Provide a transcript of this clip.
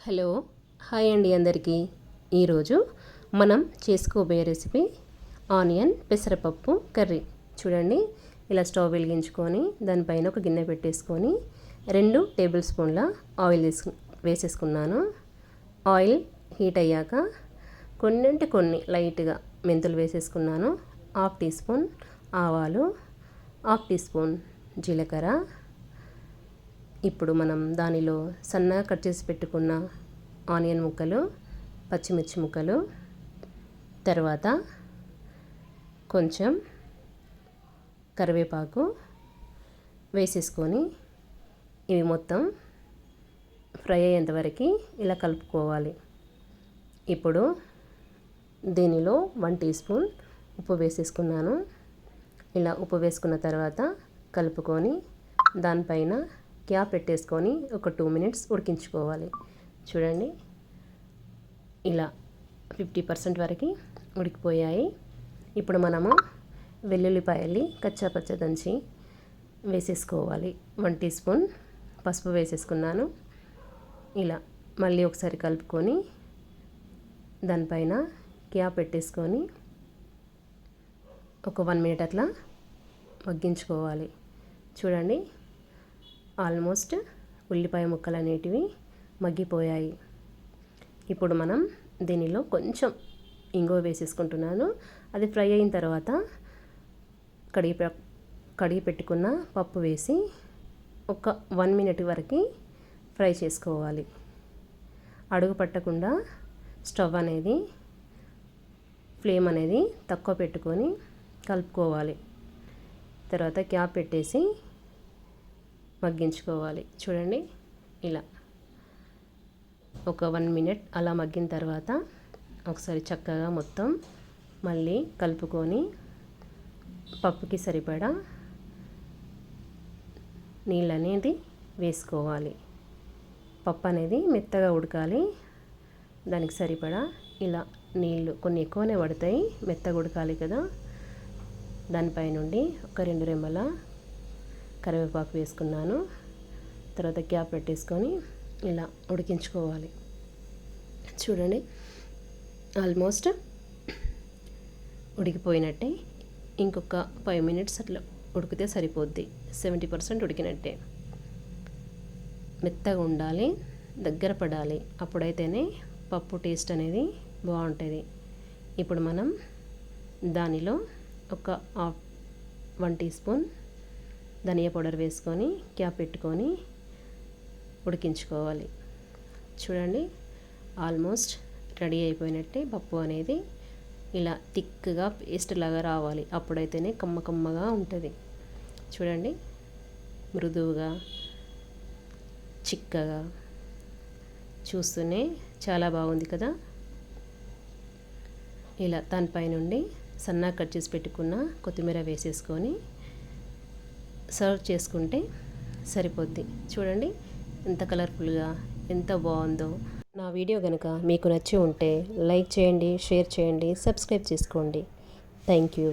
Hello hi అండి అందరికీ. ఈరోజు మనం చేసుకోబోయే రెసిపీ ఆనియన్ పెసరపప్పు కర్రీ. చూడండి, ఇలా స్టవ్ వెలిగించుకొని దానిపైన ఒక గిన్నె పెట్టేసుకొని 2 టేబుల్ స్పూన్ల ఆయిల్ వేసేసుకున్నాను. ఆయిల్ హీట్ అయ్యాక కొన్ని లైట్గా మెంతులు వేసేసుకున్నాను. 1/2 టీ స్పూన్ ఆవాలు, 1/2 టీ స్పూన్ జీలకర్ర. ఇప్పుడు మనం దానిలో సన్నగా కట్ చేసి పెట్టుకున్న ఆనియన్ ముక్కలు, పచ్చిమిర్చి ముక్కలు, తర్వాత కొంచెం కరివేపాకు వేసేసుకొని ఇవి మొత్తం ఫ్రై అయ్యేంతవరకు ఇలా కలుపుకోవాలి. ఇప్పుడు దీనిలో 1 టీ స్పూన్ ఉప్పు వేసేసుకున్నాను. ఇలా ఉప్పు వేసుకున్న తర్వాత కలుపుకొని దానిపైన క్యాప్ పెట్టేసుకొని ఒక 2 మినిట్స్ ఉడికించుకోవాలి. చూడండి, ఇలా 50% వరకు ఉడికిపోయాయి. ఇప్పుడు మనము వెల్లుల్లిపాయల్ని కచ్చాపచ్చ దంచి వేసేసుకోవాలి. 1 టీ స్పూన్ పసుపు వేసేసుకున్నాను. ఇలా మళ్ళీ ఒకసారి కలుపుకొని దానిపైన క్యాప్ పెట్టేసుకొని ఒక 1 మినిట్ అట్లా మగ్గించుకోవాలి. చూడండి, ఆల్మోస్ట్ ఉల్లిపాయ ముక్కలు అనేటివి మగ్గిపోయాయి. ఇప్పుడు మనం దీనిలో కొంచెం ఇంగువ వేసేసుకుంటున్నాను. అది ఫ్రై అయిన తర్వాత కడిగి పెట్టుకున్న పప్పు వేసి ఒక 1 మినిట్ వరకు ఫ్రై చేసుకోవాలి. అడుగు పట్టకుండా స్టవ్ అనేది ఫ్లేమ్ అనేది తక్కువ పెట్టుకొని కలుపుకోవాలి. తర్వాత క్యాప్ పెట్టేసి మగ్గించుకోవాలి. చూడండి, ఇలా ఒక 1 మినిట్ అలా మగ్గిన తర్వాత ఒకసారి చక్కగా మొత్తం మళ్ళీ కలుపుకొని పప్పుకి సరిపడా నీళ్ళు అనేది వేసుకోవాలి. పప్పు అనేది మెత్తగా ఉడకాలి. దానికి సరిపడా ఇలా నీళ్ళు కొన్ని ఎక్కువనే పడతాయి, మెత్తగా ఉడకాలి కదా. దానిపై నుండి ఒక 2 రెమ్మల కరివేపాకు వేసుకున్నాను. తర్వాత క్యాప్ పెట్టేసుకొని ఇలా ఉడికించుకోవాలి. చూడండి, ఆల్మోస్ట్ ఉడికిపోయినట్టే. ఇంకొక 5 మినిట్స్ అట్లా ఉడికితే సరిపోద్ది. 70% ఉడికినట్టే. మెత్తగా ఉండాలి, దగ్గర పడాలి. అప్పుడైతేనే పప్పు టేస్ట్ అనేది బాగుంటుంది. ఇప్పుడు మనం దానిలో ఒక 1 టీ స్పూన్ ధనియా పౌడర్ వేసుకొని క్యాప్ పెట్టుకొని ఉడికించుకోవాలి. చూడండి, ఆల్మోస్ట్ రెడీ అయిపోయినట్టే. పప్పు అనేది ఇలా థిక్గా పేస్ట్ లాగా రావాలి. అప్పుడైతేనే కమ్మగా ఉంటుంది. చూడండి, మృదువుగా చిక్కగా చూస్తూనే చాలా బాగుంది కదా. ఇలా దానిపై నుండి సన్నగా కట్ చేసి పెట్టుకున్న కొత్తిమీర వేసేసుకొని సర్వ్ చేసుకుంటే సరిపోద్ది. చూడండి, ఎంత కలర్ఫుల్గా ఎంత బాగుందో. నా వీడియో కనుక మీకు నచ్చి ఉంటే లైక్ చేయండి, షేర్ చేయండి, సబ్స్క్రైబ్ చేసుకోండి. Thank you.